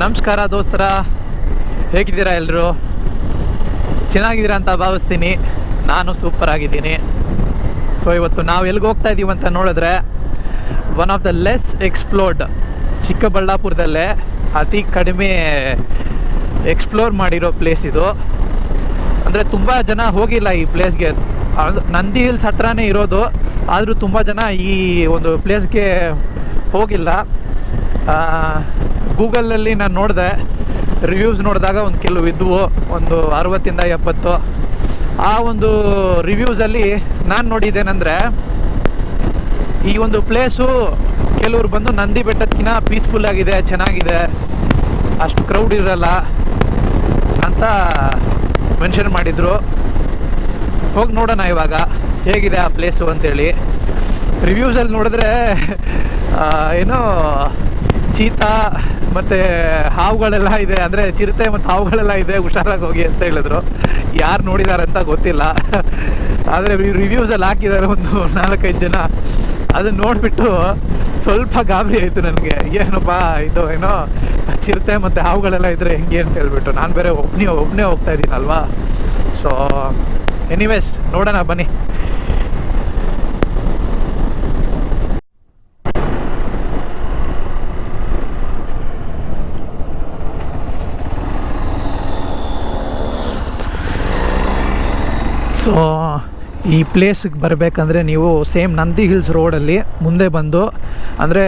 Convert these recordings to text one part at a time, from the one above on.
ನಮಸ್ಕಾರ ದೋಸ್ತರ, ಹೇಗಿದ್ದೀರಾ ಎಲ್ಲರೂ? ಚೆನ್ನಾಗಿದ್ದೀರಾ ಅಂತ ಭಾವಿಸ್ತೀನಿ. ನಾನು ಸೂಪರ್ ಆಗಿದ್ದೀನಿ. ಸೊ ಇವತ್ತು ನಾವು ಎಲ್ಲಿಗೆ ಹೋಗ್ತಾ ಇದ್ದೀವಿ ಅಂತ ನೋಡಿದ್ರೆ, one of the less explored, ಚಿಕ್ಕಬಳ್ಳಾಪುರದಲ್ಲೇ ಅತಿ ಕಡಿಮೆ ಎಕ್ಸ್ಪ್ಲೋರ್ ಮಾಡಿರೋ ಪ್ಲೇಸ್ ಇದು. ಅಂದರೆ ತುಂಬ ಜನ ಹೋಗಿಲ್ಲ ಈ ಪ್ಲೇಸ್ಗೆ. ನಂದಿ ಹಿಲ್ಸ್ ಹತ್ರನೇ ಇರೋದು, ಆದರೂ ತುಂಬ ಜನ ಈ ಒಂದು ಪ್ಲೇಸ್ಗೆ ಹೋಗಿಲ್ಲ. ಗೂಗಲಲ್ಲಿ ನಾನು ನೋಡಿದೆ, ರಿವ್ಯೂಸ್ ನೋಡಿದಾಗ ಒಂದು ಕೆಲವು ಇದ್ವು, ಒಂದು 60ಇಂದ 70. ಆ ಒಂದು ರಿವ್ಯೂಸಲ್ಲಿ ನಾನು ನೋಡಿದ್ದೇನೆಂದರೆ, ಈ ಒಂದು ಪ್ಲೇಸು ಕೆಲವ್ರು ಬಂದು ನಂದಿ ಬೆಟ್ಟದಕ್ಕಿಂತ ಪೀಸ್ಫುಲ್ ಆಗಿದೆ, ಚೆನ್ನಾಗಿದೆ, ಅಷ್ಟು ಕ್ರೌಡ್ ಇರಲ್ಲ ಅಂತ ಮೆನ್ಷನ್ ಮಾಡಿದರು. ಹೋಗಿ ನೋಡೋಣ ಇವಾಗ ಹೇಗಿದೆ ಆ ಪ್ಲೇಸು ಅಂತೇಳಿ. ರಿವ್ಯೂಸಲ್ಲಿ ನೋಡಿದ್ರೆ ಏನೋ ಚೀತಾ ಮತ್ತು ಹಾವುಗಳೆಲ್ಲ ಇದೆ, ಅಂದರೆ ಚಿರತೆ ಮತ್ತು ಹಾವುಗಳೆಲ್ಲ ಇದೆ, ಹುಷಾರಾಗಿ ಹೋಗಿ ಅಂತ ಹೇಳಿದ್ರು. ಯಾರು ನೋಡಿದ್ದಾರೆ ಅಂತ ಗೊತ್ತಿಲ್ಲ, ಆದರೆ ರಿವ್ಯೂಸಲ್ಲಿ ಹಾಕಿದ್ದಾರೆ ಒಂದು 4-5 ಜನ. ಅದನ್ನು ನೋಡಿಬಿಟ್ಟು ಸ್ವಲ್ಪ ಗಾಬರಿ ಆಯಿತು ನನಗೆ. ಏನಪ್ಪ ಇದು, ಏನೋ ಚಿರತೆ ಮತ್ತು ಹಾವುಗಳೆಲ್ಲ ಇದ್ದರೆ ಹೆಂಗೆ ಅಂತ ಹೇಳ್ಬಿಟ್ಟು. ನಾನು ಬೇರೆ ಒಬ್ಬನೇ ಹೋಗ್ತಾ ಇದ್ದೀನಲ್ವಾ. ಸೊ ಎನಿವೇಸ್ ನೋಡೋಣ ಬನ್ನಿ. ಸೊ ಈ ಪ್ಲೇಸಿಗೆ ಬರಬೇಕಂದ್ರೆ ನೀವು ಸೇಮ್ ನಂದಿ ಹಿಲ್ಸ್ ರೋಡಲ್ಲಿ ಮುಂದೆ ಬಂದು, ಅಂದರೆ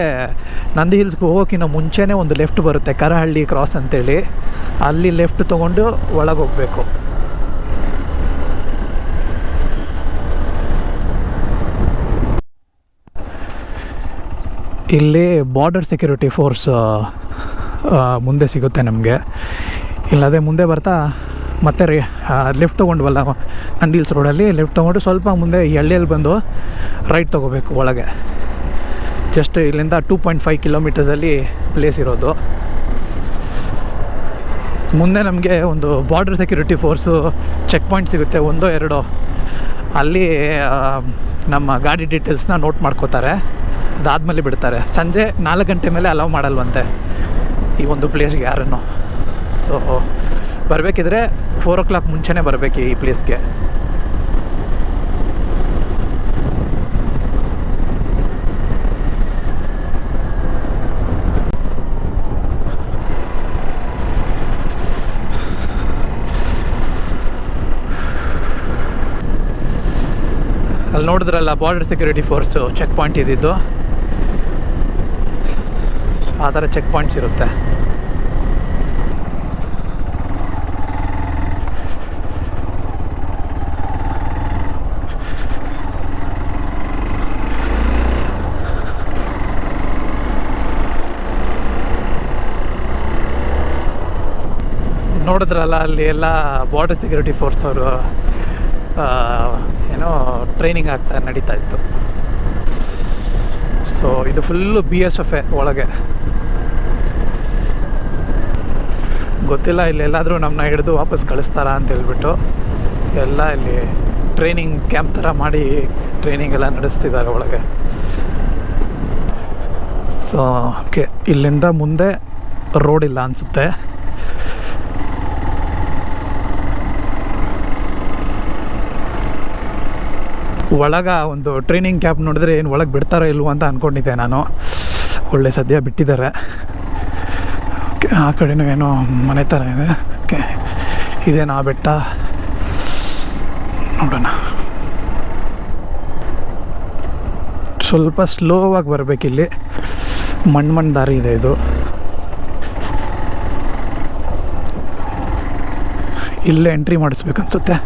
ನಂದಿ ಹಿಲ್ಸ್ಗೆ ಹೋಗೋಕ್ಕಿಂತ ಮುಂಚೆನೇ ಒಂದು ಲೆಫ್ಟ್ ಬರುತ್ತೆ, ಕರಹಳ್ಳಿ ಕ್ರಾಸ್ ಅಂತೇಳಿ. ಅಲ್ಲಿ ಲೆಫ್ಟ್ ತೊಗೊಂಡು ಒಳಗೆ ಹೋಗಬೇಕು. ಇಲ್ಲಿ ಬಾರ್ಡರ್ ಸೆಕ್ಯೂರಿಟಿ ಫೋರ್ಸ್ ಮುಂದೆ ಸಿಗುತ್ತೆ ನಮಗೆ. ಇಲ್ಲದೆ ಮುಂದೆ ಬರ್ತಾ ಮತ್ತೆ ಲೆಫ್ಟ್ ತೊಗೊಂಡ್ವಲ್ಲ ನಂದಿ ಹಿಲ್ಸ್ ರೋಡಲ್ಲಿ, ಲೆಫ್ಟ್ ತೊಗೊಂಡು ಸ್ವಲ್ಪ ಮುಂದೆ ಎಳ್ಳೆಲ್ಲಿ ಬಂದು ರೈಟ್ ತೊಗೋಬೇಕು ಒಳಗೆ. ಜಸ್ಟ್ ಇಲ್ಲಿಂದ 2.5 ಕಿಲೋಮೀಟರ್ಸಲ್ಲಿ ಪ್ಲೇಸ್ ಇರೋದು. ಮುಂದೆ ನಮಗೆ ಒಂದು border security force check point ಸಿಗುತ್ತೆ, 1-2. ಅಲ್ಲಿ ನಮ್ಮ ಗಾಡಿ ಡೀಟೇಲ್ಸ್ನ ನೋಟ್ ಮಾಡ್ಕೋತಾರೆ, ಅದಾದಮೇಲೆ ಬಿಡ್ತಾರೆ. ಸಂಜೆ 4 ಗಂಟೆ ಮೇಲೆ ಅಲೌ ಮಾಡಲ್ವಂತೆ ಈ ಒಂದು ಪ್ಲೇಸ್ಗೆ ಯಾರನ್ನು. ಸೊ ಬರಬೇಕಿದ್ರೆ 4 o'clock ಮುಂಚೆನೇ ಬರಬೇಕು ಈ ಪ್ಲೇಸ್ಗೆ. ಅಲ್ಲಿ ನೋಡಿದ್ರಲ್ಲ border security force check point ಇದ್ದಿದ್ದು, ಆ ಥರ ಚೆಕ್ ಪಾಯಿಂಟ್ಸ್ ಇರುತ್ತೆ. ನೋಡಿದ್ರಲ್ಲ ಅಲ್ಲಿ ಎಲ್ಲ ಬಾರ್ಡರ್ ಸೆಕ್ಯೂರಿಟಿ ಫೋರ್ಸ್ ಅವರು ಏನೋ ಟ್ರೈನಿಂಗ್ ನಡೀತಾ ಇತ್ತು. ಸೊ ಇದು ಫುಲ್ಲು BSF ಒಳಗೆ. ಗೊತ್ತಿಲ್ಲ ಇಲ್ಲೆಲ್ಲಾದರೂ ನಮ್ಮನ್ನ ಹಿಡಿದು ವಾಪಸ್ ಕಳಿಸ್ತಾರಾ ಅಂತ ಹೇಳ್ಬಿಟ್ಟು ಎಲ್ಲ ಇಲ್ಲಿ ಟ್ರೈನಿಂಗ್ ಕ್ಯಾಂಪ್ ಥರ ಮಾಡಿ ಟ್ರೈನಿಂಗ್ ಎಲ್ಲ ನಡೆಸ್ತಿದ್ದಾರೆ ಒಳಗೆ. ಸೊ ಓಕೆ, ಇಲ್ಲಿಂದ ಮುಂದೆ ರೋಡ್ ಇಲ್ಲ ಅನಿಸುತ್ತೆ. ಒಳಗೆ ಒಂದು ಟ್ರೈನಿಂಗ್ ಕ್ಯಾಂಪ್ ನೋಡಿದ್ರೆ ಏನು ಒಳಗೆ ಬಿಡ್ತಾರೋ ಇಲ್ವೋ ಅಂತ ಅಂದ್ಕೊಂಡಿದ್ದೆ ನಾನು. ಒಳ್ಳೆ ಸದ್ಯ ಬಿಟ್ಟಿದ್ದಾರೆ. ಓಕೆ, ಆ ಕಡೆನೂ ಏನೋ ಮನೆ ಥರ ಇದೆ. ಓಕೆ, ಇದೇನಾ ಬೆಟ್ಟ, ನೋಡೋಣ. ಸ್ವಲ್ಪ ಸ್ಲೋವಾಗಿ ಬರಬೇಕಿಲ್ಲಿ, ಮಣ್ಣು ದಾರಿ ಇದೆ ಇದು. ಇಲ್ಲೇ ಎಂಟ್ರಿ ಮಾಡಿಸ್ಬೇಕನ್ಸುತ್ತೆ.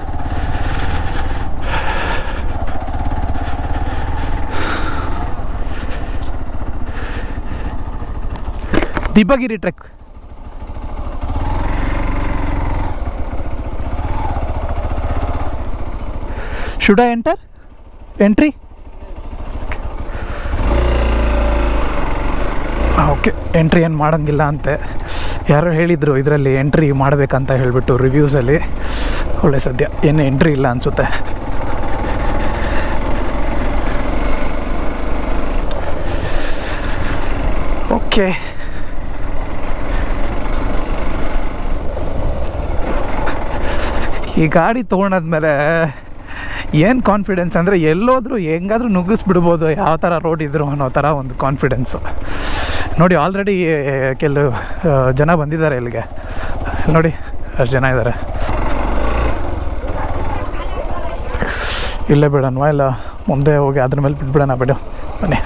Dibbagiri trek. Should I entry? Okay, entry ಏನು ಮಾಡೋಂಗಿಲ್ಲ ಅಂತೆ. ಯಾರೋ ಹೇಳಿದರು ಇದರಲ್ಲಿ ಎಂಟ್ರಿ ಮಾಡಬೇಕಂತ ಹೇಳಿಬಿಟ್ಟು ರಿವ್ಯೂಸಲ್ಲಿ. ಒಳ್ಳೆ ಸದ್ಯ ಏನು ಎಂಟ್ರಿ ಇಲ್ಲ ಅನಿಸುತ್ತೆ. ಓಕೆ, ಈ ಗಾಡಿ ತೊಗೊಂಡಾದ್ಮೇಲೆ ಏನು ಕಾನ್ಫಿಡೆನ್ಸ್ ಅಂದರೆ ಎಲ್ಲೋದ್ರೂ ಹೆಂಗಾದ್ರೂ ನುಗ್ಗಿಸ್ಬಿಡ್ಬೋದು, ಯಾವ ಥರ ರೋಡ್ ಇದ್ರು ಅನ್ನೋ ಥರ ಒಂದು ಕಾನ್ಫಿಡೆನ್ಸು. ನೋಡಿ ಆಲ್ರೆಡಿ ಕೆಲವು ಜನ ಬಂದಿದ್ದಾರೆ ಇಲ್ಲಿಗೆ, ನೋಡಿ ಅಷ್ಟು ಜನ ಇದ್ದಾರೆ. ಇಲ್ಲೇ ಬಿಡೋಣ ಇಲ್ಲ ಮುಂದೆ ಹೋಗಿ ಅದ್ರ ಮೇಲೆ ಬಿಟ್ಬಿಡೋಣ? ಬಿಡು, ಬನ್ನಿ.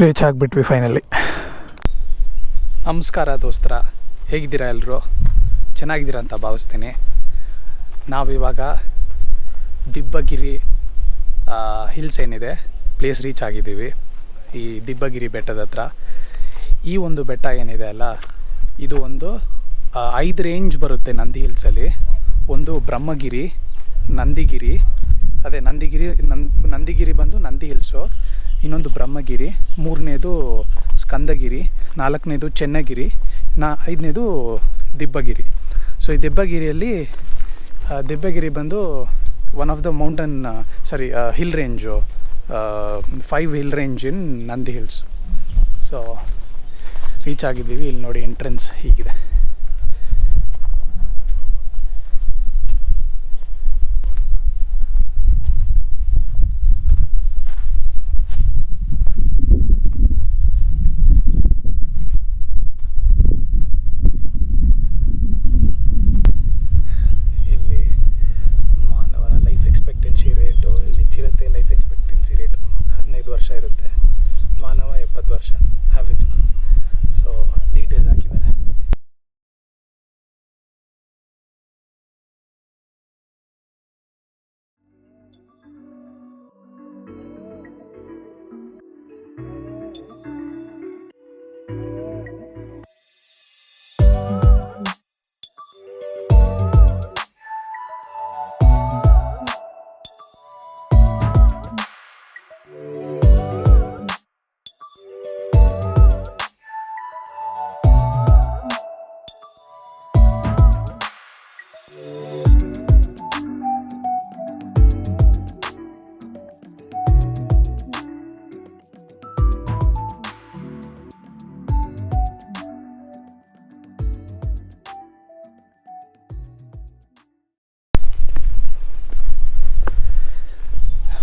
ರೀಚ್ ಆಗಿಬಿಟ್ವಿ ಫೈನಲಿ. ನಮಸ್ಕಾರ ದೋಸ್ತರ, ಹೇಗಿದ್ದೀರಾ ಎಲ್ಲರೂ? ಚೆನ್ನಾಗಿದ್ದೀರಾ ಅಂತ ಭಾವಿಸ್ತೀನಿ. ನಾವಿವಾಗ ದಿಬ್ಬಗಿರಿ ಹಿಲ್ಸ್ ಏನಿದೆ ಪ್ಲೇಸ್ ರೀಚ್ ಆಗಿದ್ದೀವಿ. ಈ ದಿಬ್ಬಗಿರಿ ಬೆಟ್ಟದ ಹತ್ರ. ಈ ಒಂದು ಬೆಟ್ಟ ಏನಿದೆ ಅಲ್ಲ, ಇದು ಒಂದು 5 ರೇಂಜ್ ಬರುತ್ತೆ ನಂದಿ ಹಿಲ್ಸಲ್ಲಿ. ಒಂದು ಬ್ರಹ್ಮಗಿರಿ, ನಂದಿಗಿರಿ, ಅದೇ ನಂದಿಗಿರಿ ಬಂದು ನಂದಿ ಹಿಲ್ಸು, ಇನ್ನೊಂದು ಬ್ರಹ್ಮಗಿರಿ, 3ನೇದು ಸ್ಕಂದಗಿರಿ, 4ನೇದು ಚೆನ್ನಗಿರಿ, 5ನೇದು ದಿಬ್ಬಗಿರಿ. ಸೊ ಈ ದಿಬ್ಬಗಿರಿ ಬಂದು one of the mountain hill range, 5 hill range in Nandi hills. So reach ಆಗಿದ್ದೀವಿ. ಇಲ್ಲಿ ನೋಡಿ ಎಂಟ್ರೆನ್ಸ್ ಹೀಗಿದೆ. ರೇಟ್ 15 ವರ್ಷ ಇರುತ್ತೆ, ಮಾನವ 70 ವರ್ಷ ಆ್ಯಾವ್ರೇಜ್. ಸೊ ಡೀಟೇಲ್ಸ್ ಹಾಕಿದ್ದಾರೆ.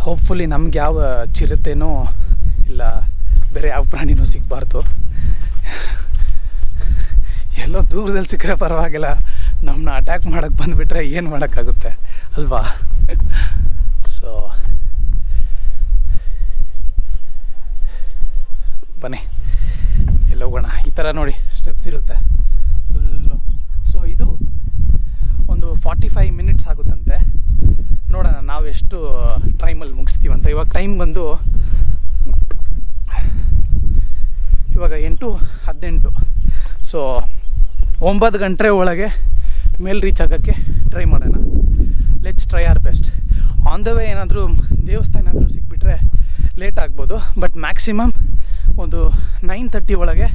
ಹೋಪ್ಫುಲಿ ನಮ್ಗೆ ಯಾವ ಚಿರತೆನೋ ಇಲ್ಲ ಬೇರೆ ಯಾವ ಪ್ರಾಣಿನೂ ಸಿಗಬಾರ್ದು. ಎಲ್ಲೋ ದೂರದಲ್ಲಿ ಸಿಕ್ಕರೆ ಪರವಾಗಿಲ್ಲ, ನಮ್ಮನ್ನ ಅಟ್ಯಾಕ್ ಮಾಡೋಕ್ಕೆ ಬಂದುಬಿಟ್ರೆ ಏನು ಮಾಡೋಕ್ಕಾಗುತ್ತೆ ಅಲ್ವಾ? ಸೊ ಬನ್ನಿ ಎಲ್ಲ ಹೋಗೋಣ. ಈ ಥರ ನೋಡಿ ಸ್ಟೆಪ್ಸ್ ಇರುತ್ತೆ ಫುಲ್ಲು. ಸೊ ಇದು ಒಂದು 45 ಮಿನಿಟ್ಸ್ ಆಗುತ್ತಂತೆ. ನೋಡೋಣ ನಾವು ಎಷ್ಟು ಟೈಮಲ್ಲಿ ಮುಗಿಸ್ತೀವಂತ. ಇವಾಗ ಟೈಮ್ ಬಂದು ಇವಾಗ 8:18. ಸೊ 9 ಗಂಟೆ ಒಳಗೆ ಮೇಲೆ ರೀಚ್ ಆಗೋಕ್ಕೆ ಟ್ರೈ ಮಾಡೋಣ. Let's try our best. On the way ಏನಾದರೂ ದೇವಸ್ಥಾನ ಏನಾದರೂ ಸಿಕ್ಬಿಟ್ರೆ ಲೇಟ್ ಆಗ್ಬೋದು, ಬಟ್ ಮ್ಯಾಕ್ಸಿಮಮ್ ಒಂದು 9:30 ಒಳಗೆ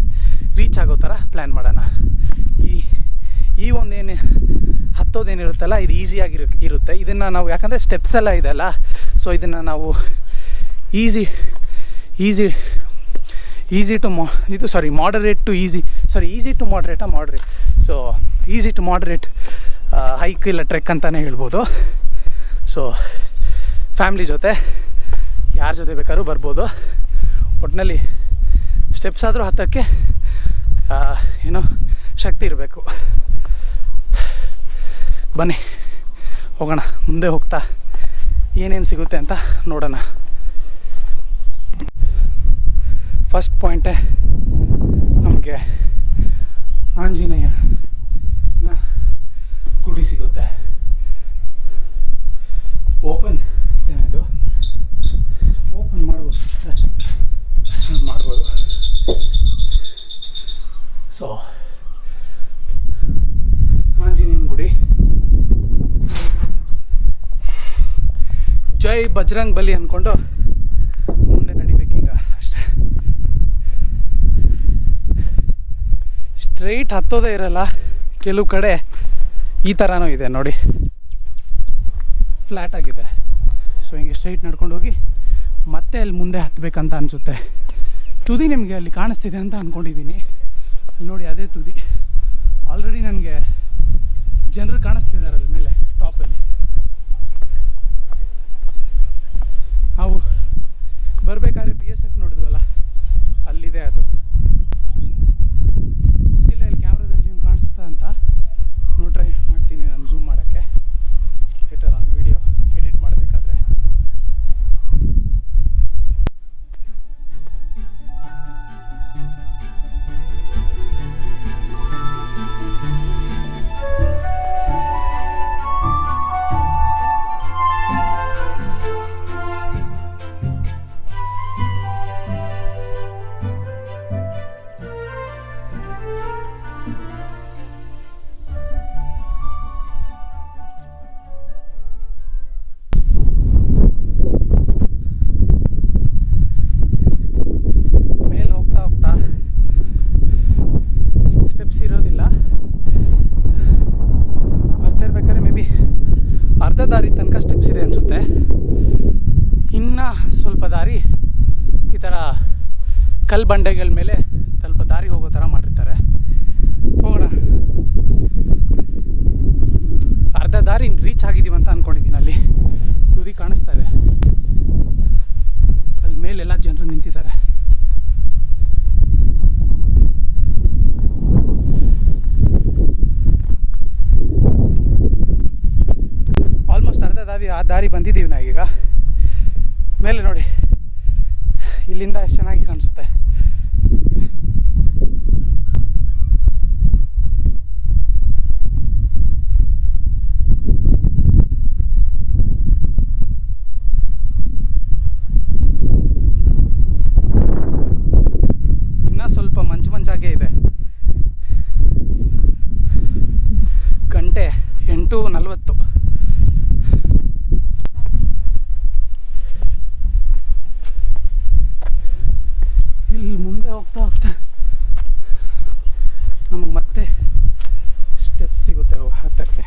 ರೀಚ್ ಆಗೋ ಥರ ಪ್ಲ್ಯಾನ್ ಮಾಡೋಣ. ಈ ಒಂದೇನು ಹತ್ತೋದೇನಿರುತ್ತಲ್ಲ, ಇದು ಈಸಿಯಾಗಿ ಇರುತ್ತೆ. ಇದನ್ನು ನಾವು ಯಾಕಂದರೆ ಸ್ಟೆಪ್ಸ್ ಎಲ್ಲ ಇದೆಲ್ಲ, ಸೊ ಇದನ್ನು ನಾವು easy to moderate to easy to moderate. So easy to moderate hike ಇಲ್ಲ ಟ್ರೆಕ್ ಅಂತಲೇ ಹೇಳ್ಬೋದು. ಸೊ ಫ್ಯಾಮ್ಲಿ ಜೊತೆ ಯಾರ ಜೊತೆ ಬೇಕಾದ್ರೂ ಬರ್ಬೋದು. ಒಟ್ಟಿನಲ್ಲಿ ಸ್ಟೆಪ್ಸ್ ಆದರೂ ಹತ್ತೋಕ್ಕೆ ಏನೋ ಶಕ್ತಿ ಇರಬೇಕು. ಬನ್ನಿ ಹೋಗೋಣ. ಮುಂದೆ ಹೋಗ್ತಾ ಏನೇನು ಸಿಗುತ್ತೆ ಅಂತ ನೋಡೋಣ. ಫಸ್ಟ್ ಪಾಯಿಂಟೇ ನಮಗೆ ಆಂಜನೇಯ ಗುಡಿ ಸಿಗುತ್ತೆ. ಓಪನ್ ಏನಿದು ಓಪನ್ ಮಾಡ್ಬೋದು. ಸೊ ಆಂಜನೇಯನ ಗುಡಿ. ಜೈ ಜೈ ಬಜರಂಗ್ ಬಲಿ ಅಂದ್ಕೊಂಡು ಮುಂದೆ ನಡಿಬೇಕೀಗ ಅಷ್ಟೇ. ಸ್ಟ್ರೈಟ್ ಹತ್ತೋದೇ ಇರಲ್ಲ, ಕೆಲವು ಕಡೆ ಈ ಥರನೂ ಇದೆ ನೋಡಿ, ಫ್ಲ್ಯಾಟ್ ಆಗಿದೆ. ಸೊ ಹಿಂಗೆ ಸ್ಟ್ರೈಟ್ ನಡ್ಕೊಂಡು ಹೋಗಿ ಮತ್ತೆ ಅಲ್ಲಿ ಮುಂದೆ ಹತ್ತಬೇಕಂತ ಅನಿಸುತ್ತೆ. ತುದಿ ನಿಮಗೆ ಅಲ್ಲಿ ಕಾಣಿಸ್ತಿದೆ ಅಂತ ಅಂದ್ಕೊಂಡಿದ್ದೀನಿ. ಅಲ್ಲಿ ನೋಡಿ ಅದೇ ತುದಿ. ಆಲ್ರೆಡಿ ನನಗೆ ಜನರು ಕಾಣಿಸ್ತಿದ್ದಾರೆ ಅಲ್ಲಿ ಮೇಲೆ ಟಾಪಲ್ಲಿ. ನಾವು ಬರಬೇಕಾದ್ರೆ BSF ನೋಡಿದ್ವಲ್ಲ, ಅಲ್ಲಿದೆ ಅದು. ಗೊತ್ತಿಲ್ಲ ಇಲ್ಲಿ ಕ್ಯಾಮ್ರಾದಲ್ಲಿ ನಿಮ್ಗೆ ಕಾಣಿಸುತ್ತಾ ಅಂತ. ಟ್ರೈ ಮಾಡ್ತೀನಿ ನಾನು ಝೂಮ್ ಮಾಡೋಕ್ಕೆ ಲೇಟರ್ ಆನ್ ವಿಡಿಯೋ ಎಡಿಟ್ ಮಾಡಬೇಕಾದ್ರೆ. ಅರ್ಧ ದಾರಿ ತನಕ ಸ್ಟೆಪ್ಸ್ ಇದೆ ಅನಿಸುತ್ತೆ. ಇನ್ನು ಸ್ವಲ್ಪ ದಾರಿ ಈ ಥರ ಕಲ್ಲು ಬಂಡೆಗಳ ಮೇಲೆ ಸ್ವಲ್ಪ ದಾರಿ ಹೋಗೋ ಥರ ಮಾಡಿರ್ತಾರೆ. ಹೋಗೋಣ. ಅರ್ಧ ದಾರಿ ರೀಚ್ ಆಗಿದ್ದೀವಿ ಅಂತ ಅಂದ್ಕೊಂಡಿದ್ದೀನಿ. ಅಲ್ಲಿ ತುದಿ ಕಾಣಿಸ್ತಾ ಇದೆ, ಅಲ್ಲಿ ಮೇಲೆಲ್ಲ ಜನರು ನಿಂತಿದ್ದಾರೆ. ಆಲ್ಮೋಸ್ಟ್ ಅರ್ಧ ದಾರಿ ಬಂದಿದ್ದೀವಿ ನಾವೀಗ. ಮೇಲೆ ನೋಡಿ, ಇಲ್ಲಿಂದ ಎಷ್ಟು ಚೆನ್ನಾಗಿ ಕಾಣಿಸುತ್ತೆ. ಇನ್ನ ಸ್ವಲ್ಪ ಮಂಜಾಗೇ ಇದೆ. ಗಂಟೆ 8:40. ಇಲ್ಲಿ ಮುಂದೆ ಹೋಗ್ತಾ ನಮಗೆ ಮತ್ತೆ ಸ್ಟೆಪ್ಸ್ ಸಿಗುತ್ತೆ ಹತ್ತಕ್ಕೆ.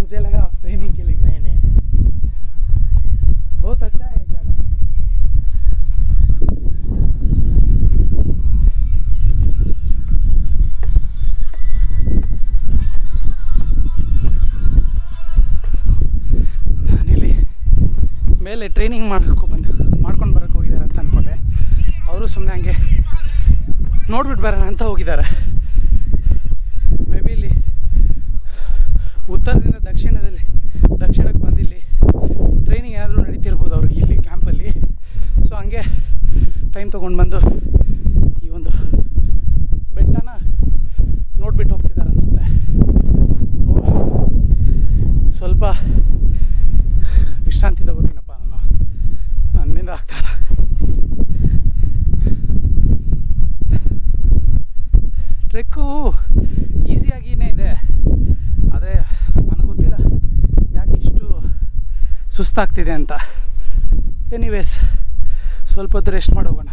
मुझे लगा आप ट्रेनिंग के लिए गए। नहीं, बहुत अच्छा है जगह। ನಾನಿಲ್ಲಿ ಮೇಲೆ ಟ್ರೈನಿಂಗ್ ಮಾಡ್ಕೊಂಡು ಬರೋಕ್ಕೆ ಹೋಗಿದ್ದಾರೆ ಅಂತ ಅಂದ್ಕೊಂಡೆ. ಅವರು ಸುಮ್ಮನೆ ಹಂಗೆ ನೋಡ್ಬಿಟ್ಟು ಬರೋಣ ಅಂತ ಹೋಗಿದ್ದಾರೆ. ಮೇ ಬಿ ಇಲ್ಲಿ ಉತ್ತರದಿಂದ ದಕ್ಷಿಣಕ್ಕೆ ಬಂದಿಲ್ಲಿ ಟ್ರೈನಿಂಗ್ ಏನಾದರೂ ನಡೀತಿರ್ಬೋದು ಅವ್ರಿಗೆ ಇಲ್ಲಿ ಕ್ಯಾಂಪಲ್ಲಿ. ಸೊ ಹಂಗೆ ಟೈಮ್ ತೊಗೊಂಡು ಬಂದು ಈ ಒಂದು ಬೆಟ್ಟನ ನೋಡ್ಬಿಟ್ಟು ಹೋಗ್ತಿದ್ದಾರೆ ಅನಿಸುತ್ತೆ. ಸ್ವಲ್ಪ ವಿಶ್ರಾಂತಿ ತಗೋತೀನಪ್ಪ ನಾನು, ನನ್ನಿಂದ ಆಗ್ತಾಯಿಲ್ಲ. ಟ್ರೆಕ್ಕು ಈಸಿಯಾಗಿಯೇ ಇದೆ, ಆದರೆ ನನಗೆ ಗೊತ್ತಿಲ್ಲ ಯಾಕೆ ಇಷ್ಟು ಸುಸ್ತಾಗ್ತಿದೆ ಅಂತ. ಎನಿವೇಸ್ ಸ್ವಲ್ಪ ಹೊತ್ತು ರೆಸ್ಟ್ ಮಾಡಿ ಹೋಗೋಣ.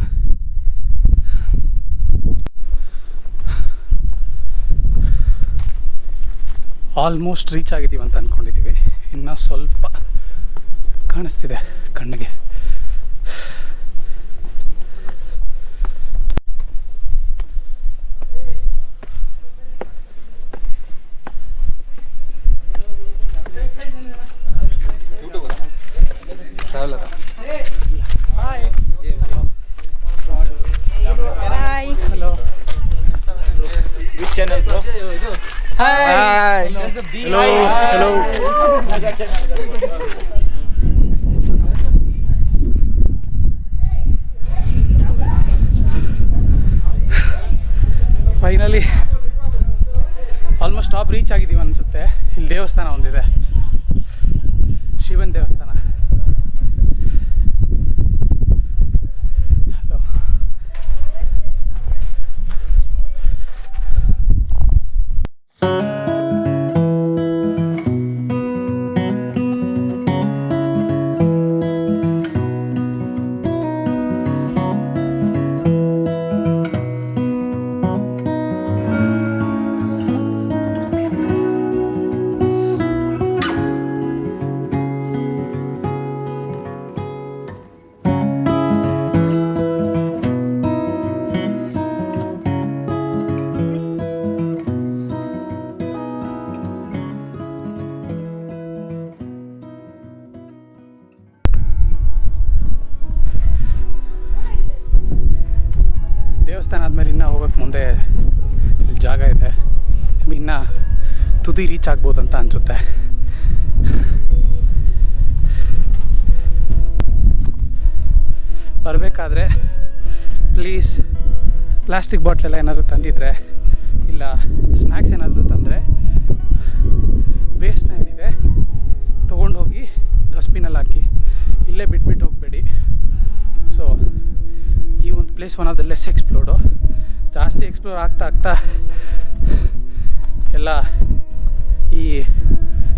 ಆಲ್ಮೋಸ್ಟ್ ರೀಚ್ ಆಗಿದ್ದೀವಿ ಅಂತ ಅಂದ್ಕೊಂಡಿದ್ದೀವಿ. ಇನ್ನೂ ಸ್ವಲ್ಪ ಕಾಣಿಸ್ತಿದೆ ಕಣ್ಣಿಗೆ. Hi. Hello. Which channel, bro? Finally almost top reach ಆಗಿದ್ದೀವಿ ಅನಿಸುತ್ತೆ. ಇಲ್ಲಿ ದೇವಸ್ಥಾನ ಒಂದಿದೆ, ಶಿವನ ದೇವಸ್ಥಾನ. ಹಲೋ, ದೇವಸ್ಥಾನ ಆದಮೇಲೆ ಇನ್ನೂ ಹೋಗೋಕ್ಕೆ ಮುಂದೆ ಇಲ್ಲಿ ಜಾಗ ಇದೆ, ಇನ್ನು ತುದಿ ರೀಚ್ ಆಗ್ಬೋದು ಅಂತ ಅನಿಸುತ್ತೆ. ಬರಬೇಕಾದ್ರೆ ಪ್ಲೀಸ್ ಪ್ಲಾಸ್ಟಿಕ್ ಬಾಟ್ಲೆಲ್ಲ ಏನಾದರೂ ತಂದಿದ್ರೆ, ಇಲ್ಲ ಸ್ನ್ಯಾಕ್ಸ್ ಏನಾದರೂ ತಂದರೆ ವೇಸ್ಟ್ನ ಏನಿದೆ ತೊಗೊಂಡು ಹೋಗಿ ಡಸ್ಟ್ಬಿನಲ್ಲಿ ಹಾಕಿ, ಇಲ್ಲೇ ಬಿಟ್ಬಿಟ್ಟು ಹೋಗಬೇಡಿ. ಸೊ ಈ ಒಂದು place one of the less explored. ಜಾಸ್ತಿ ಎಕ್ಸ್ಪ್ಲೋರ್ ಆಗ್ತಾ ಎಲ್ಲ ಈ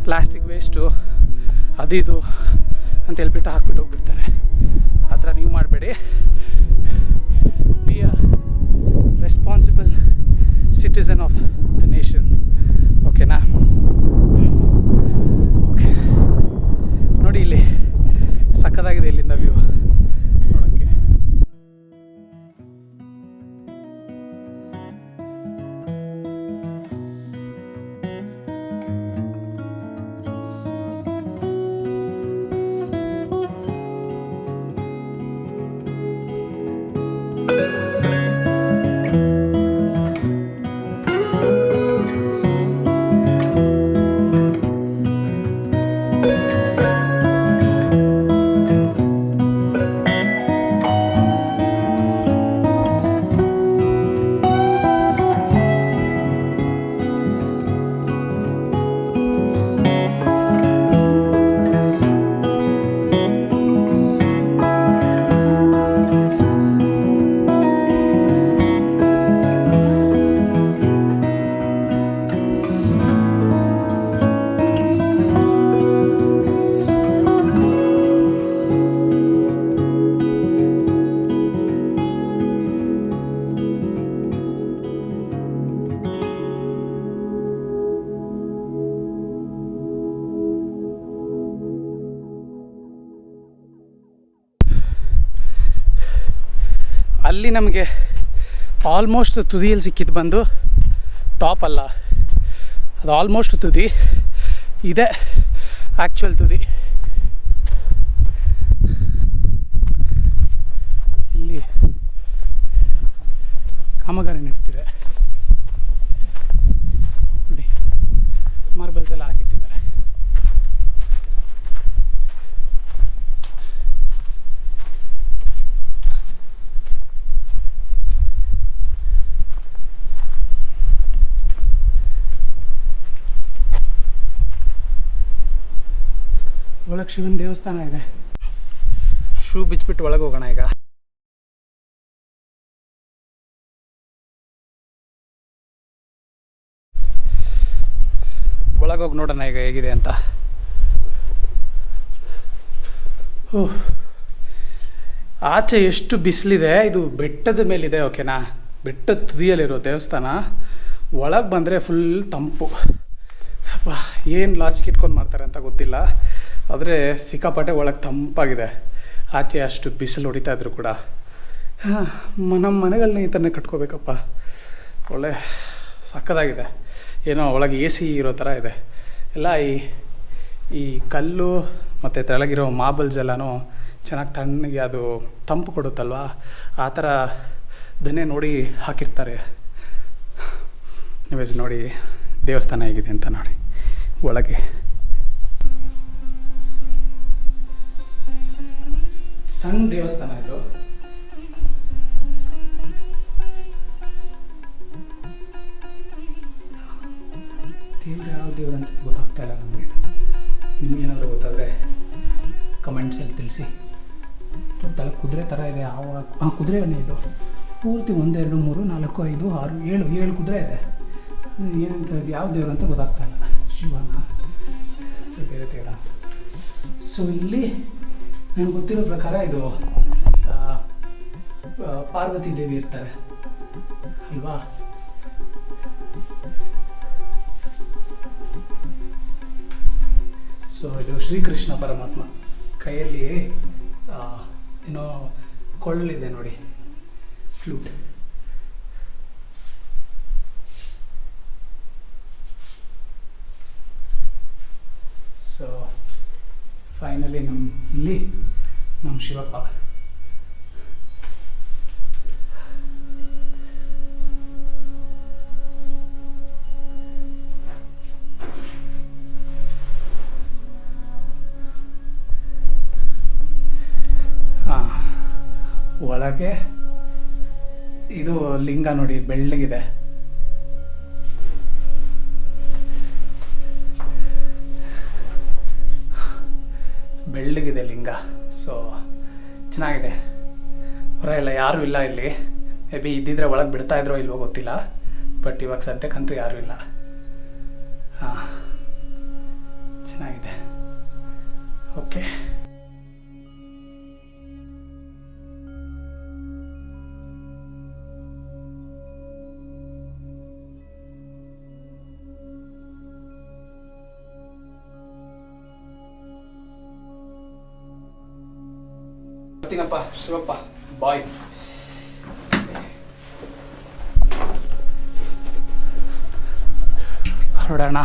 ಪ್ಲಾಸ್ಟಿಕ್ ವೇಸ್ಟು ಅದಿದು ಅಂತ ಹೇಳ್ಬಿಟ್ಟು ಹಾಕ್ಬಿಟ್ಟು ಹೋಗ್ಬಿಡ್ತಾರೆ. ಆ ಥರ ನೀವು ಮಾಡಬೇಡಿ. Be a responsible citizen of the nation. ಓಕೆನಾ? ಓಕೆ, ನೋಡಿ ಇಲ್ಲಿ ಸಕ್ಕತ್ತಾಗಿದೆ ಇಲ್ಲಿಂದ ವ್ಯೂ ನೋಡೋಕ್ಕೆ. ಅಲ್ಲಿ ನಮಗೆ ಆಲ್ಮೋಸ್ಟ್ ತುದಿಯಲ್ಲಿ ಸಿಕ್ಕಿದ್ದು ಬಂದು ಟಾಪ್ ಅಲ್ಲ, ಅದು ಆಲ್ಮೋಸ್ಟ್ ತುದಿ ಇದೆ, ಆ್ಯಕ್ಚುಯಲ್ ತುದಿ. ಇಲ್ಲಿ ಕಾಮಗಾರಿ ನಡೀತಿದೆ ನೋಡಿ, ಮಾರ್ಬಲ್ಸ್ ಎಲ್ಲ ಹಾಕಿಟ್ಟಿದ್ದಾರೆ. ಒಳಗೆ ಶಿವನ ದೇವಸ್ಥಾನ ಇದೆ. ಶೂ ಬಿಚ್ಚಿಬಿಟ್ಟು ಒಳಗೆ ಹೋಗೋಣ ಈಗ. ಒಳಗೋಗಿ ನೋಡೋಣ ಈಗ ಹೇಗಿದೆ ಅಂತ. ಆಚೆ ಎಷ್ಟು ಬಿಸಿಲಿದೆ. ಇದು ಬೆಟ್ಟದ ಮೇಲಿದೆ, ಓಕೆನಾ? ಬೆಟ್ಟದ ತುದಿಯಲ್ಲಿರೋ ದೇವಸ್ಥಾನ. ಒಳಗೆ ಬಂದರೆ ಫುಲ್ ತಂಪು. ಏನು ಲಾಜಿಕ್ ಇಟ್ಕೊಂಡು ಮಾಡ್ತಾರೆ ಅಂತ ಗೊತ್ತಿಲ್ಲ, ಆದರೆ ಸಿಕ್ಕಾಪಟ್ಟೆ ಒಳಗೆ ತಂಪಾಗಿದೆ. ಆಚೆ ಅಷ್ಟು ಬಿಸಿಲು ಹೊಡಿತಾ ಇದ್ರು ಕೂಡ. ನಮ್ಮ ಮನೆಗಳನ್ನ ಈ ಥರನೇ ಕಟ್ಕೋಬೇಕಪ್ಪ. ಒಳ್ಳೆ ಸಕ್ಕದಾಗಿದೆ. ಏನೋ ಒಳಗೆ ಎ ಸಿ ಇರೋ ಥರ ಇದೆ. ಎಲ್ಲ ಈ ಕಲ್ಲು ಮತ್ತು ತೆಳಗಿರೋ ಮಾರ್ಬಲ್ಸ್ ಎಲ್ಲನೂ ಚೆನ್ನಾಗಿ ತಣ್ಣಗೆ ಅದು ತಂಪು ಕೊಡುತ್ತಲ್ವ, ಆ ಥರ ದನ್ನೇ ನೋಡಿ ಹಾಕಿರ್ತಾರೆ. ನೀವೇಸ್ ನೋಡಿ ದೇವಸ್ಥಾನ ಹೇಗಿದೆ ಅಂತ ನೋಡಿ. ಒಳಗೆ ಸಣ್ಣ ದೇವಸ್ಥಾನ ಇದು. ದೇವ್ರು ಯಾವ ದೇವ್ರು ಅಂತ ಗೊತ್ತಾಗ್ತಾ ಇಲ್ಲ ನಮಗೆ. ನಿಮಗೇನಾದರೂ ಗೊತ್ತಾದರೆ ಕಮೆಂಟ್ಸಲ್ಲಿ ತಿಳಿಸಿ. ತಲೆ ಕುದುರೆ ಥರ ಇದೆ. ಆ ಕುದುರೆನೇ ಇದು ಪೂರ್ತಿ 1 2 3 4 5 6 7 ಕುದುರೆ ಇದೆ. ಏನಂತ ಯಾವ ದೇವ್ರು ಅಂತ ಗೊತ್ತಾಗ್ತಾ ಇಲ್ಲ. ಶಿವನ ಬೇರೆ ದೇವ್ರ. ಸೊ ಇಲ್ಲಿ ನನಗೆ ಗೊತ್ತಿರೋ ಪ್ರಕಾರ ಇದು ಪಾರ್ವತಿ ದೇವಿ ಇರ್ತಾರೆ ಅಲ್ವಾ. ಸೊ ಇದು ಶ್ರೀಕೃಷ್ಣ ಪರಮಾತ್ಮ ಕೈಯಲ್ಲಿ ಏನೋ ಕೊಳ್ಳಲಿದೆ ನೋಡಿ, ಫ್ಲೂಟ್. ಸೊ ಫೈನಲಿ ಇಲ್ಲಿ ನಮ್ಮ ಶಿವಪ್ಪ. ಒಳಗೆ ಇದು ಲಿಂಗ ನೋಡಿ, ಬೆಳ್ಳಗಿದೆ. ಬೆಳ್ಳಗಿದೆ ಲಿಂಗ. ಸೊ ಚೆನ್ನಾಗಿದೆ. ಹೊರ ಎಲ್ಲ ಯಾರೂ ಇಲ್ಲ ಇಲ್ಲಿ. ಮೇ ಬಿ ಇದ್ದಿದ್ರೆ ಒಳಗೆ ಬಿಡ್ತಾ ಇದ್ರೋ ಇಲ್ವೋ ಗೊತ್ತಿಲ್ಲ, ಬಟ್ ಇವಾಗ ಸದ್ಯಕ್ಕಂತೂ ಯಾರೂ ಇಲ್ಲ. ಹಾಂ, ಚೆನ್ನಾಗಿದೆ. ಓಕೆ, ಬರ್ತೀನಪ್ಪ ಶಿವಪ್ಪ, ಬಾಯ್. ಹೊರಡೋಣ.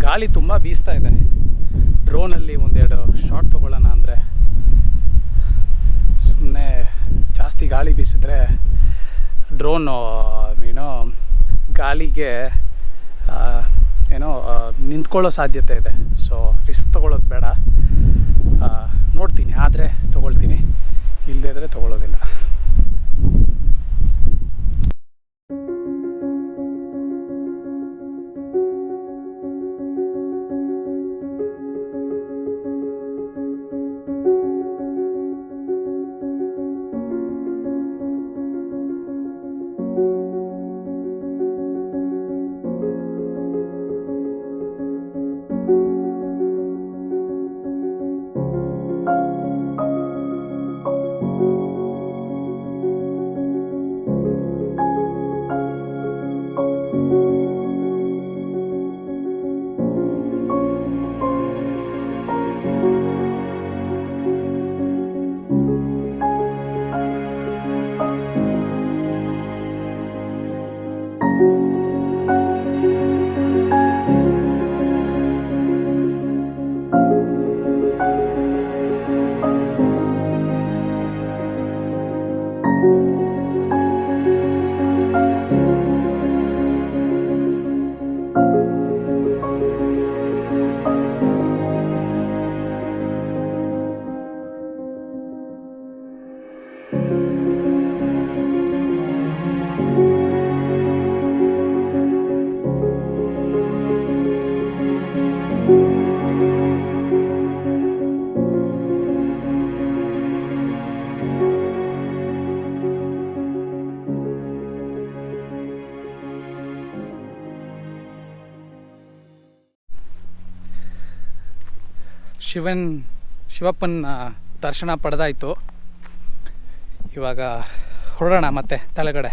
ಗಾಳಿ ತುಂಬ ಬೀಸ್ತಾ ಇದೆ. ಡ್ರೋನಲ್ಲಿ ಒಂದೆರಡು ಶಾಟ್ ತೊಗೊಳ್ಳೋಣ ಅಂದರೆ ಸುಮ್ಮನೆ ಜಾಸ್ತಿ ಗಾಳಿ ಬೀಸಿದ್ರೆ ಡ್ರೋನು ಗಾಳಿಗೆ ನಿಂತ್ಕೊಳ್ಳೋ ಸಾಧ್ಯತೆ ಇದೆ. ಸೊ ರಿಸ್ಕ್ ತೊಗೊಳ್ಳೋದು ಬೇಡ. ನೋಡ್ತೀನಿ, ಆದರೆ ತೊಗೊಳ್ತೀನಿ, ಇಲ್ಲದೇ ಇದ್ದರೆ ತೊಗೊಳ್ಳೋದಿಲ್ಲ. ಶಿವಪ್ಪನ ದರ್ಶನ ಪಡೆದಾಯಿತು. ಇವಾಗ ಹೊರಡೋಣ ಮತ್ತೆ ತಲೆಗಡೆ.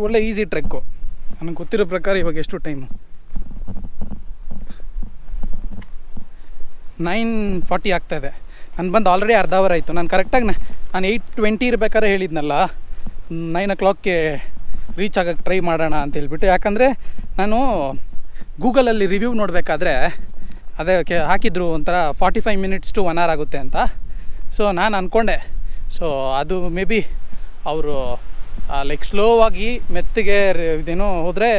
ಒಳ್ಳೆ ಈಸಿ ಟ್ರೆಕ್ಕು. ನನಗೆ ಗೊತ್ತಿರೋ ಪ್ರಕಾರ ಇವಾಗ ಎಷ್ಟು ಟೈಮು? 9:40 ಆಗ್ತಾಯಿದೆ. ನಾನು ಬಂದು ಆಲ್ರೆಡಿ ಅರ್ಧ ಅವರ್ ಆಯಿತು. ನಾನು ಕರೆಕ್ಟಾಗಿ ನಾನು 8:20 ಇರ್ಬೇಕಾದ್ರೆ ಹೇಳಿದ್ನಲ್ಲ 9 o'clockಗೆ ರೀಚ್ ಆಗೋಕ್ಕೆ ಟ್ರೈ ಮಾಡೋಣ ಅಂತ ಹೇಳ್ಬಿಟ್ಟು. ಯಾಕಂದರೆ ನಾನು ಗೂಗಲಲ್ಲಿ ರಿವ್ಯೂ ನೋಡಬೇಕಾದ್ರೆ ಅದಕ್ಕೆ ಹಾಕಿದ್ರು ಒಂಥರ 45 minutes to 1 hour ಆಗುತ್ತೆ ಅಂತ. ಸೊ ನಾನು ಅಂದ್ಕೊಂಡೆ ಸೊ ಅದು ಮೇ ಬಿ ಅವರು ಲೈಕ್ ಸ್ಲೋವಾಗಿ ಮೆತ್ತಿಗೆ ಇದೇನೋ ಹೋದರೆ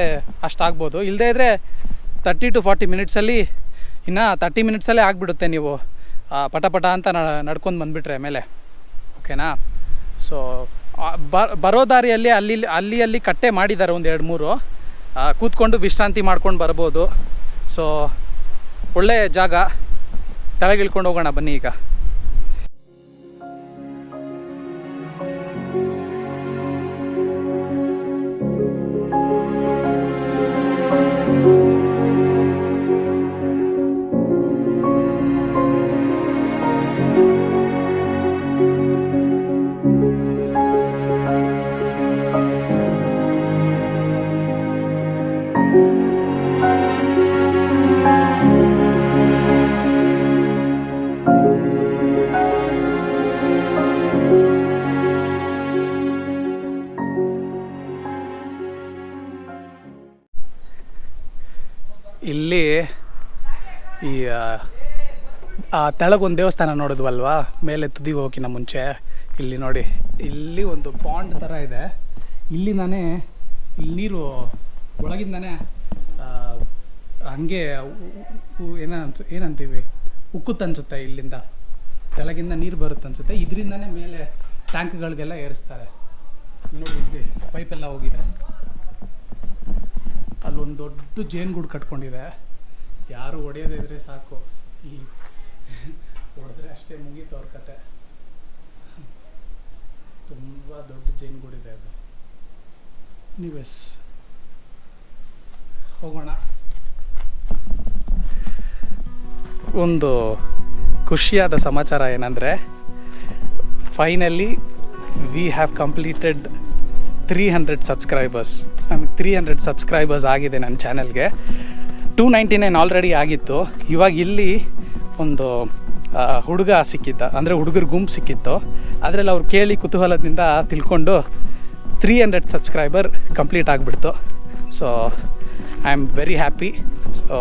ಅಷ್ಟಾಗ್ಬೋದು. ಇಲ್ಲದೇ ಇದ್ದರೆ 30 to 40 minutesಲ್ಲಿ ಇನ್ನು 30 minutesಲ್ಲೇ ಆಗಿಬಿಡುತ್ತೆ ನೀವು ಪಟ ಅಂತ ನಡ್ಕೊಂಡು ಬಂದುಬಿಟ್ರೆ ಮೇಲೆ. ಓಕೆನಾ? ಸೊ ಬರೋ ದಾರಿಯಲ್ಲಿ ಅಲ್ಲಿ ಕಟ್ಟೆ ಮಾಡಿದ್ದಾರೆ 1-2-3 ಕೂತ್ಕೊಂಡು ವಿಶ್ರಾಂತಿ ಮಾಡ್ಕೊಂಡು ಬರ್ಬೋದು. ಸೊ ಒಳ್ಳೆ ಜಾಗ. ಕೆಳಗೆ ಇಳ್ಕೊಂಡು ಹೋಗೋಣ ಬನ್ನಿ ಈಗ. ಇಲ್ಲಿ ಈ ತೆಳಗೊಂದು ದೇವಸ್ಥಾನ ನೋಡಿದ್ವಲ್ವಾ ಮೇಲೆ ತುದಿಗೆ ಹೋಗಿನ ಮುಂಚೆ. ಇಲ್ಲಿ ನೋಡಿ, ಇಲ್ಲಿ ಒಂದು ಪಾಂಡ್ ಥರ ಇದೆ. ಇಲ್ಲಿ ನೀರು ಒಳಗಿಂದಾನೆ ಹಾಗೆ ಏನಂತೀವಿ ಉಕ್ಕುತ್ತನ್ಸುತ್ತೆ. ಇಲ್ಲಿಂದ ಕೆಳಗಿಂದ ನೀರು ಬರುತ್ತೆ ಅನಿಸುತ್ತೆ. ಇದರಿಂದನೇ ಮೇಲೆ ಟ್ಯಾಂಕ್ಗಳಿಗೆಲ್ಲ ಏರಿಸ್ತಾರೆ. ನೋಡಿ ಇಲ್ಲಿ ಪೈಪೆಲ್ಲ ಹೋಗಿದೆ. ಅಲ್ಲೊಂದು ದೊಡ್ಡ ಜೇನುಗೂಡು ಕಟ್ಕೊಂಡಿದೆ. ಯಾರು ಹೊಡೆಯೋದೇ ಇದ್ರೆ ಸಾಕು, ಇಲ್ಲಿ ಹೊಡೆದ್ರೆ ಅಷ್ಟೇ ಮುಗೀತು ಅವ್ರ ಕತೆ. ತುಂಬ ದೊಡ್ಡ ಜೇನುಗೂಡಿದೆ ಅದು. ನೀವೆಸ್ ಹೋಗೋಣ. ಒಂದು ಖುಷಿಯಾದ ಸಮಾಚಾರ ಏನಂದರೆ finally we have completed 300 subscribers. ನನಗೆ 300 ಸಬ್ಸ್ಕ್ರೈಬರ್ಸ್ ಆಗಿದೆ ನನ್ನ ಚಾನಲ್ಗೆ. 299 ಆಲ್ರೆಡಿ ಆಗಿತ್ತು. ಇವಾಗ ಇಲ್ಲಿ ಒಂದು ಹುಡುಗ ಸಿಕ್ಕಿದ್ದ, ಅಂದರೆ ಹುಡುಗರ ಗುಂಪು ಸಿಕ್ಕಿತ್ತು. ಅದರಲ್ಲಿ ಅವ್ರು ಕೇಳಿ ಕುತೂಹಲದಿಂದ ತಿಳ್ಕೊಂಡು 300 ಸಬ್ಸ್ಕ್ರೈಬರ್ ಕಂಪ್ಲೀಟ್ ಆಗಿಬಿಡ್ತು. So I am very happy. So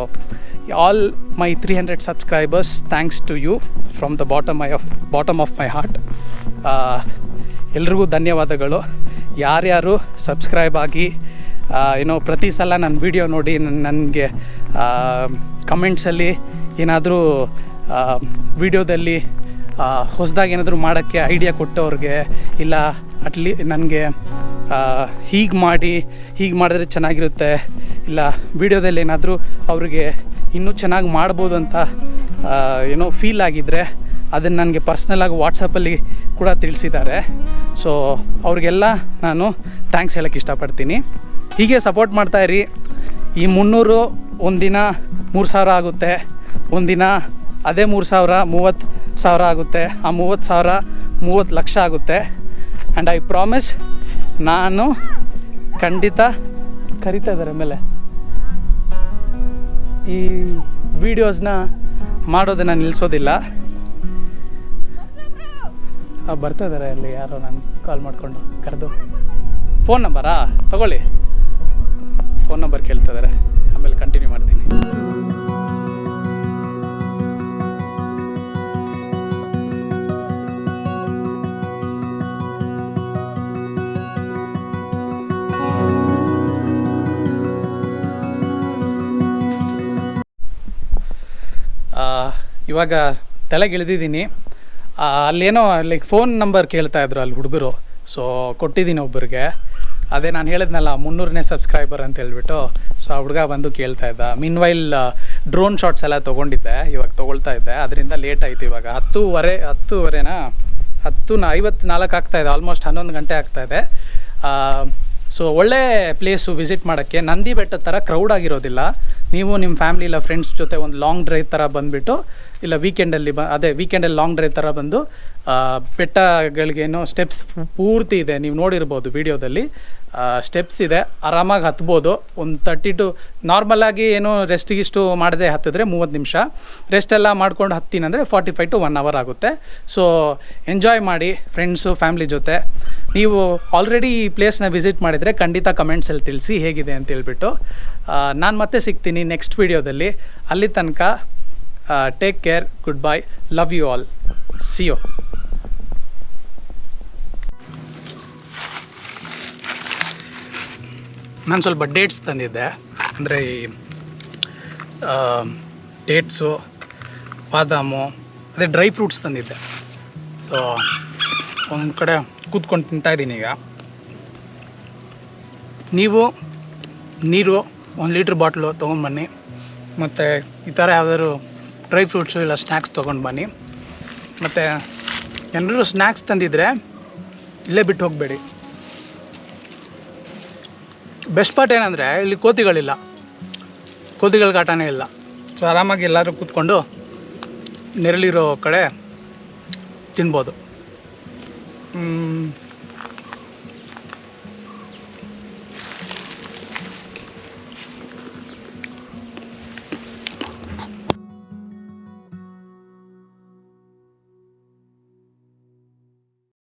all my 300 subscribers, thanks to you from the bottom of my heart. ಎಲ್ರಿಗೂ ಧನ್ಯವಾದಗಳು. ಯಾರ್ಯಾರು ಸಬ್ಸ್ಕ್ರೈಬ್ ಆಗಿ ಪ್ರತಿ ಸಲ ನನ್ನ ವೀಡಿಯೋ ನೋಡಿ ನನಗೆ ಕಮೆಂಟ್ಸಲ್ಲಿ ಏನಾದರೂ ವೀಡಿಯೋದಲ್ಲಿ ಹೊಸದಾಗಿ ಏನಾದರೂ ಮಾಡೋಕ್ಕೆ ಐಡಿಯಾ ಕೊಟ್ಟವ್ರಿಗೆ, ಇಲ್ಲ ನನಗೆ ಹೀಗೆ ಮಾಡಿದ್ರೆ ಚೆನ್ನಾಗಿರುತ್ತೆ, ಇಲ್ಲ ವೀಡಿಯೋದಲ್ಲಿ ಏನಾದರೂ ಅವ್ರಿಗೆ ಇನ್ನೂ ಚೆನ್ನಾಗಿ ಮಾಡ್ಬೋದು ಅಂತ ಫೀಲ್ ಆಗಿದ್ದರೆ ಅದನ್ನು ನನಗೆ ಪರ್ಸ್ನಲಾಗಿ ವಾಟ್ಸಪ್ಪಲ್ಲಿ ಕೂಡ ತಿಳಿಸಿದ್ದಾರೆ. ಸೊ ಅವ್ರಿಗೆಲ್ಲ ನಾನು ಥ್ಯಾಂಕ್ಸ್ ಹೇಳೋಕ್ಕೆ ಇಷ್ಟಪಡ್ತೀನಿ. ಹೀಗೆ ಸಪೋರ್ಟ್ ಮಾಡ್ತಾಯಿರಿ. ಈ 300 ಒಂದಿನ 3,000 ಆಗುತ್ತೆ, ಒಂದಿನ ಅದೇ 3,000 30,000 ಆಗುತ್ತೆ, ಆ 30,000 30 ಲಕ್ಷ ಆಗುತ್ತೆ. ಆ್ಯಂಡ್ ಐ ಪ್ರಾಮಿಸ್, ನಾನು ಖಂಡಿತ ಕರಿತಾ ಇದ್ದಾರೆ ಮೇಲೆ ಈ ವಿಡಿಯೋಸ್ನ ಮಾಡೋದನ್ನು ನಿಲ್ಲಿಸೋದಿಲ್ಲ. ಬರ್ತಾ ಇದ್ದಾರೆ ಅಲ್ಲಿ ಯಾರೋ, ನಾನು ಕಾಲ್ ಮಾಡಿಕೊಂಡು ಕರೆದು. ಫೋನ್ ನಂಬರಾ ತಗೊಳ್ಳಿ, ಫೋನ್ ನಂಬರ್ ಕೇಳ್ತಾ ಇದ್ದಾರೆ. ಆಮೇಲೆ ಕಂಟಿನ್ಯೂ ಮಾಡ್ತೀನಿ. ಇವಾಗ ತಲೆಗಿಳಿದಿದ್ದೀನಿ. ಅಲ್ಲೇನೋ ಲೈಕ್ ಫೋನ್ ನಂಬರ್ ಕೇಳ್ತಾಯಿದ್ರು ಅಲ್ಲಿ ಹುಡುಗರು. ಸೊ ಕೊಟ್ಟಿದ್ದೀನಿ ಒಬ್ಬರಿಗೆ. ಅದೇ ನಾನು ಹೇಳಿದ್ನಲ್ಲ 300ನೇ ಸಬ್ಸ್ಕ್ರೈಬರ್ ಅಂತ ಹೇಳ್ಬಿಟ್ಟು. ಸೊ ಆ ಹುಡುಗ ಬಂದು ಕೇಳ್ತಾ ಇದ್ದ. ಮೀನ್ವೈಲ್ ಡ್ರೋನ್ ಶಾಟ್ಸ್ ಎಲ್ಲ ತೊಗೊಂಡಿದ್ದೆ, ಇವಾಗ ತೊಗೊಳ್ತಾ ಇದ್ದೆ. ಅದರಿಂದ ಲೇಟ್ ಆಯಿತು. ಇವಾಗ 10:30 10:54 ಆಗ್ತಾಯಿದೆ. ಆಲ್ಮೋಸ್ಟ್ 11 ಗಂಟೆ ಆಗ್ತಾಯಿದೆ. ಸೊ ಒಳ್ಳೆ ಪ್ಲೇಸು ವಿಸಿಟ್ ಮಾಡೋಕ್ಕೆ. ನಂದಿ ಬೆಟ್ಟದ ಥರ ಕ್ರೌಡ್ ಆಗಿರೋದಿಲ್ಲ. ನೀವು ನಿಮ್ಮ ಫ್ಯಾಮ್ಲಿ ಇಲ್ಲ ಫ್ರೆಂಡ್ಸ್ ಜೊತೆ ಒಂದು ಲಾಂಗ್ ಡ್ರೈವ್ ಥರ ಬಂದುಬಿಟ್ಟು, ಇಲ್ಲ ವೀಕೆಂಡಲ್ಲಿ ವೀಕೆಂಡಲ್ಲಿ ಲಾಂಗ್ ಡ್ರೈವ್ ಥರ ಬಂದು ಬೆಟ್ಟಗಳಿಗೇನೋ ಸ್ಟೆಪ್ಸ್ ಪೂರ್ತಿ ಇದೆ, ನೀವು ನೋಡಿರ್ಬೋದು ವಿಡಿಯೋದಲ್ಲಿ ಸ್ಟೆಪ್ಸ್ ಇದೆ, ಆರಾಮಾಗಿ ಹತ್ಬೋದು. ಒಂದು 30 to ನಾರ್ಮಲಾಗಿ ಏನೋ ರೆಸ್ಟಿಗಿಷ್ಟು ಮಾಡದೆ ಹತ್ತಿದ್ರೆ 30 ನಿಮಿಷ, ರೆಸ್ಟ್ ಎಲ್ಲ ಮಾಡ್ಕೊಂಡು ಹತ್ತೀನಂದರೆ 45 to 1 hour ಆಗುತ್ತೆ. ಸೊ ಎಂಜಾಯ್ ಮಾಡಿ ಫ್ರೆಂಡ್ಸು ಫ್ಯಾಮ್ಲಿ ಜೊತೆ. ನೀವು ಆಲ್ರೆಡಿ ಈ ಪ್ಲೇಸ್ನ ವಿಸಿಟ್ ಮಾಡಿದರೆ ಖಂಡಿತ ಕಮೆಂಟ್ಸಲ್ಲಿ ತಿಳಿಸಿ ಹೇಗಿದೆ ಅಂತ ಹೇಳ್ಬಿಟ್ಟು. ನಾನು ಮತ್ತೆ ಸಿಗ್ತೀನಿ ನೆಕ್ಸ್ಟ್ ವಿಡಿಯೋದಲ್ಲಿ. ಅಲ್ಲಿ ತನಕ take care, good bye, love you all, see you. ನಾನು ಸ್ವಲ್ಪ ಡೇಟ್ಸ್ ತಂದಿದ್ದೆ, ಅಂದರೆ ಈ ಡೇಟ್ಸು, ಬಾದಾಮು, ಅದೇ ಡ್ರೈ ಫ್ರೂಟ್ಸ್ ತಂದಿದ್ದೆ. ಸೊ ಒಂದು ಕಡೆ ಕೂತ್ಕೊಂಡು ತಿಂತಾಯಿದ್ದೀನಿ ಈಗ. ನೀವು ನೀರು 1 ಲೀಟ್ರ್ ಬಾಟ್ಲು ತೊಗೊಂಡ್ಬನ್ನಿ, ಮತ್ತು ಈ ಥರ ಯಾವ್ದಾದ್ರು ಡ್ರೈ ಫ್ರೂಟ್ಸು ಇಲ್ಲ ಸ್ನ್ಯಾಕ್ಸ್ ತೊಗೊಂಡು ಬನ್ನಿ. ಮತ್ತು ಏನಾದರೂ ಸ್ನ್ಯಾಕ್ಸ್ ತಂದಿದ್ದರೆ ಇಲ್ಲೇ ಬಿಟ್ಟು ಹೋಗಬೇಡಿ. ಬೆಸ್ಟ್ ಪಾರ್ಟ್ ಏನಂದರೆ ಇಲ್ಲಿ ಕೋತಿಗಳಿಲ್ಲ, ಕೋತಿಗಳ ಕಾಟನೇ ಇಲ್ಲ. ಸೊ ಆರಾಮಾಗಿ ಎಲ್ಲರೂ ಕೂತ್ಕೊಂಡು ನೆರಳಿರೋ ಕಡೆ ತಿನ್ಬೋದು.